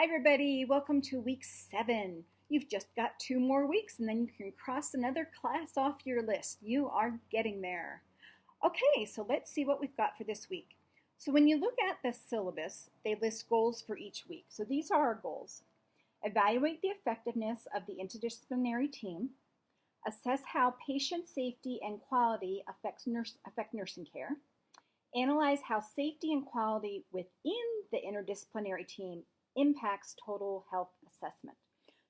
Hi everybody, welcome to week 7. You've just got 2 more weeks and then you can cross another class off your list. You are getting there. Okay, so let's see what we've got for this week. So when you look at the syllabus, they list goals for each week. So these are our goals. Evaluate the effectiveness of the interdisciplinary team. Assess how patient safety and quality affect nursing care. Analyze how safety and quality within the interdisciplinary team impacts total health assessment.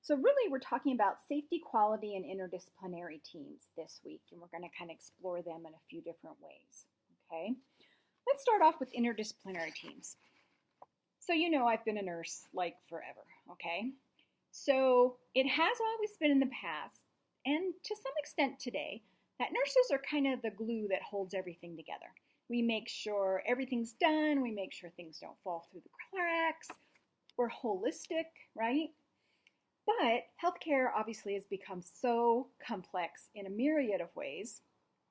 So really we're talking about safety, quality, and interdisciplinary teams this week, and we're going to kind of explore them in a few different ways. Okay, let's start off with interdisciplinary teams. So you know I've been a nurse like forever, okay? So it has always been in the past, and to some extent today, that nurses are kind of the glue that holds everything together. We make sure everything's done, we make sure things don't fall through the cracks. We're holistic, right? But healthcare obviously has become so complex in a myriad of ways,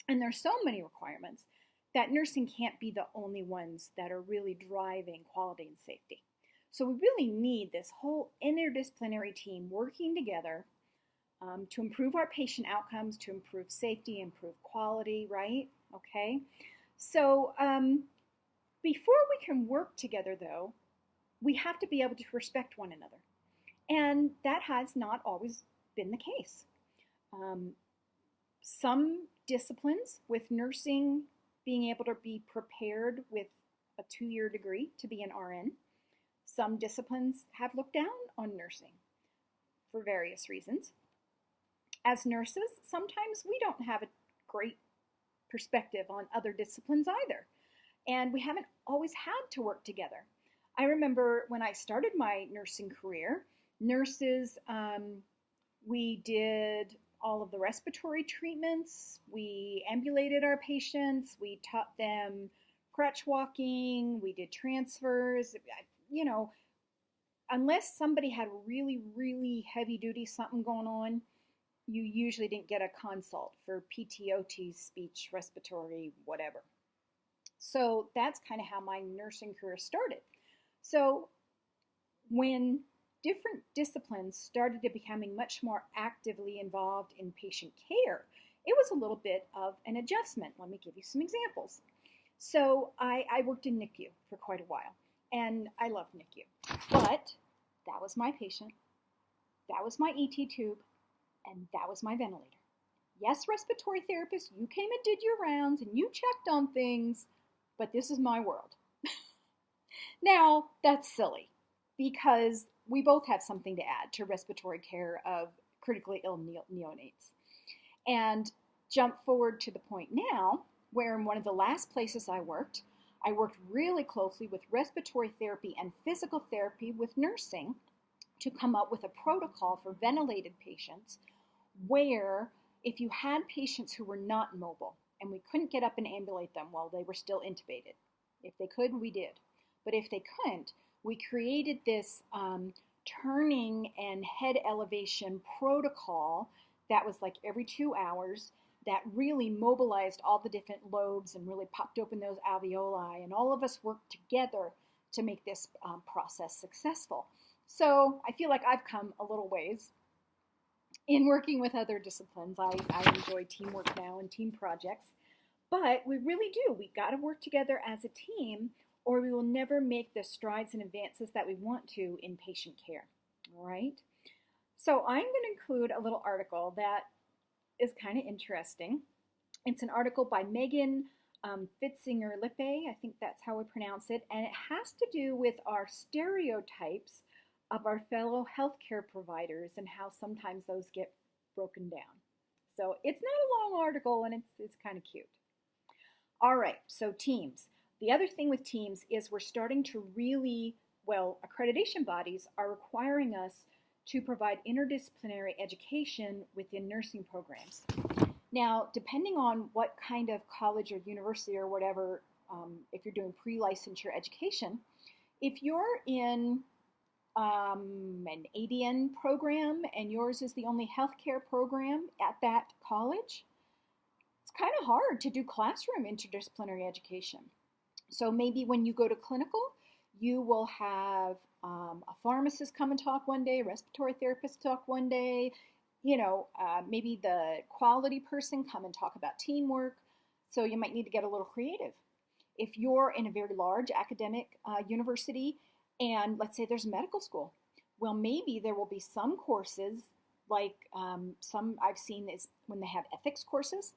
and there's so many requirements that nursing can't be the only ones that are really driving quality and safety. So we really need this whole interdisciplinary team working together to improve our patient outcomes, to improve safety, improve quality, right? Okay. So before we can work together, though, we have to be able to respect one another. And that has not always been the case. Some disciplines, with nursing being able to be prepared with a 2-year degree to be an RN, some disciplines have looked down on nursing for various reasons. As nurses, sometimes we don't have a great perspective on other disciplines either. And we haven't always had to work together. I remember when I started my nursing career, nurses, we did all of the respiratory treatments, we ambulated our patients, we taught them crutch walking, we did transfers. You know, unless somebody had really, really heavy duty something going on, you usually didn't get a consult for PTOT, speech, respiratory, whatever. So that's kind of how my nursing career started. So when different disciplines started to becoming much more actively involved in patient care, it was a little bit of an adjustment. Let me give you some examples. So I worked in NICU for quite a while, and I love NICU. But that was my patient, that was my ET tube, and that was my ventilator. Yes, respiratory therapist, you came and did your rounds, and you checked on things, but this is my world. Now, that's silly because we both have something to add to respiratory care of critically ill neonates. And jump forward to the point now where in one of the last places I worked really closely with respiratory therapy and physical therapy with nursing to come up with a protocol for ventilated patients where if you had patients who were not mobile and we couldn't get up and ambulate them while they were still intubated, if they could, we did. But if they couldn't, we created this turning and head elevation protocol that was like every 2 hours that really mobilized all the different lobes and really popped open those alveoli. And all of us worked together to make this process successful. So I feel like I've come a little ways in working with other disciplines. I enjoy teamwork now and team projects. But we really do. We got to work together as a team or we will never make the strides and advances that we want to in patient care, all right? So I'm going to include a little article that is kind of interesting. It's an article by Megan Fitzinger-Lippe, I think that's how we pronounce it, and it has to do with our stereotypes of our fellow healthcare providers and how sometimes those get broken down. So it's not a long article and it's kind of cute. All right, so teams. The other thing with teams is we're starting to really, accreditation bodies are requiring us to provide interdisciplinary education within nursing programs. Now, depending on what kind of college or university or whatever, if you're doing pre-licensure education, if you're in an ADN program and yours is the only healthcare program at that college, it's kind of hard to do classroom interdisciplinary education. So maybe when you go to clinical, you will have a pharmacist come and talk one day, respiratory therapist talk one day, maybe the quality person come and talk about teamwork. So you might need to get a little creative. If you're in a very large academic university and let's say there's a medical school, well, maybe there will be some courses like some I've seen is when they have ethics courses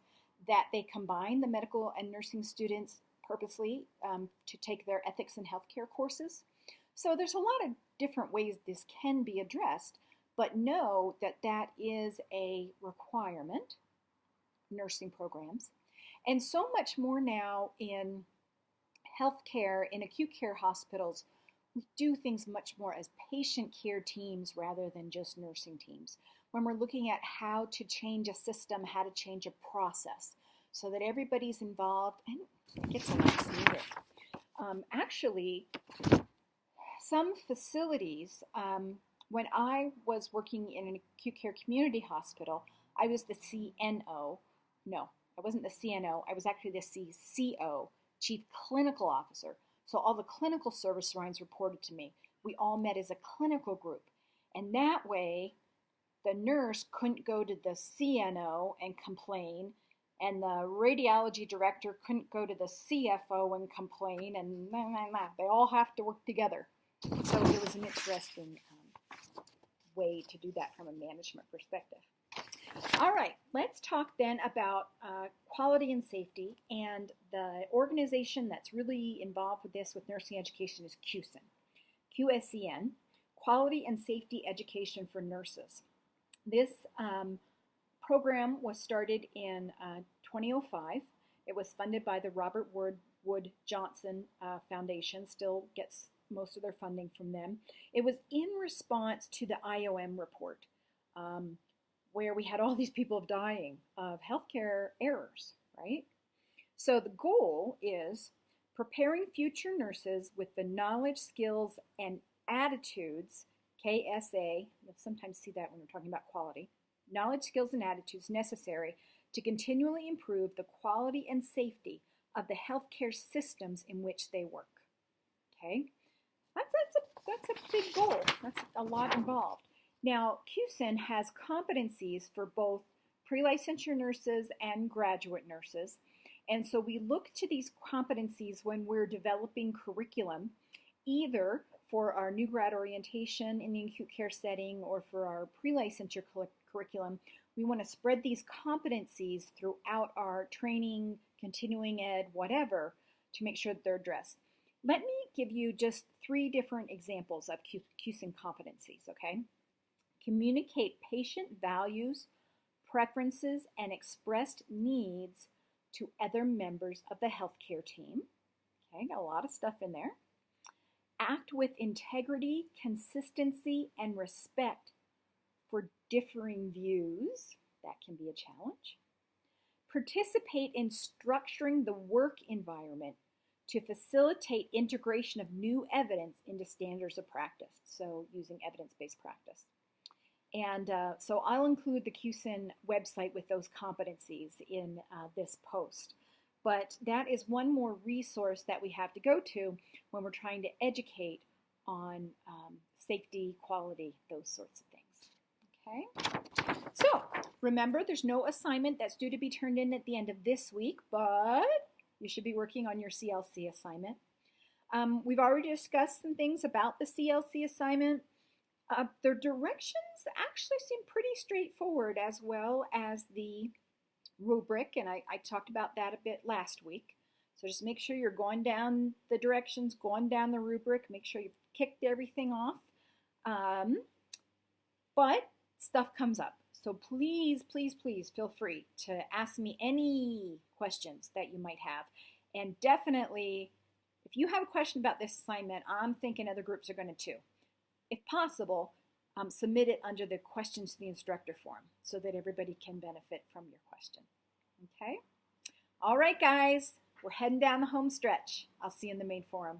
that they combine the medical and nursing students purposely to take their ethics and healthcare courses. So there's a lot of different ways this can be addressed, but know that that is a requirement, nursing programs. And so much more now in healthcare, in acute care hospitals, we do things much more as patient care teams rather than just nursing teams. When we're looking at how to change a system, how to change a process, so that everybody's involved and it gets a lot smoother. Actually, some facilities, when I was working in an acute care community hospital, I was the CNO. No, I wasn't the CNO. I was actually the CCO, Chief Clinical Officer. So all the clinical service lines reported to me. We all met as a clinical group. And that way, the nurse couldn't go to the CNO and complain, and the radiology director couldn't go to the CFO and complain, and they all have to work together. So it was an interesting way to do that from a management perspective. All right, let's talk then about quality and safety, and the organization that's really involved with this with nursing education is QSEN, QSEN, Quality and Safety Education for Nurses. This program was started in 2005. It was funded by the Robert Wood Johnson Foundation, still gets most of their funding from them. It was in response to the IOM report, where we had all these people dying of healthcare errors, right? So the goal is preparing future nurses with the knowledge, skills, and attitudes, KSA, you'll sometimes see that when we're talking about quality, knowledge, skills, and attitudes necessary to continually improve the quality and safety of the healthcare systems in which they work, okay? That's a big goal. That's a lot involved. Now, QSEN has competencies for both pre-licensure nurses and graduate nurses. And so we look to these competencies when we're developing curriculum, either for our new grad orientation in the acute care setting or for our pre-licensure curriculum. We want to spread these competencies throughout our training, continuing ed, whatever, to make sure that they're addressed. Let me give you just 3 different examples of QSEN competencies, okay? Communicate patient values, preferences, and expressed needs to other members of the healthcare team. Okay, got a lot of stuff in there. Act with integrity, consistency, and respect for differing views. That can be a challenge. Participate in structuring the work environment to facilitate integration of new evidence into standards of practice, so using evidence-based practice. And so I'll include the QSEN website with those competencies in this post. But that is one more resource that we have to go to when we're trying to educate on safety, quality, those sorts of things. Okay? So remember, there's no assignment that's due to be turned in at the end of this week, but you should be working on your CLC assignment. We've already discussed some things about the CLC assignment. Their directions actually seem pretty straightforward, as well as the rubric, and I talked about that a bit last week. So just make sure you're going down the directions, going down the rubric, make sure you've kicked everything off. But stuff comes up. So please, please, please feel free to ask me any questions that you might have. And definitely, if you have a question about this assignment, I'm thinking other groups are going to too. If possible, submit it under the questions to the instructor form so that everybody can benefit from your question. Okay? All right, guys, we're heading down the home stretch. I'll see you in the main forum.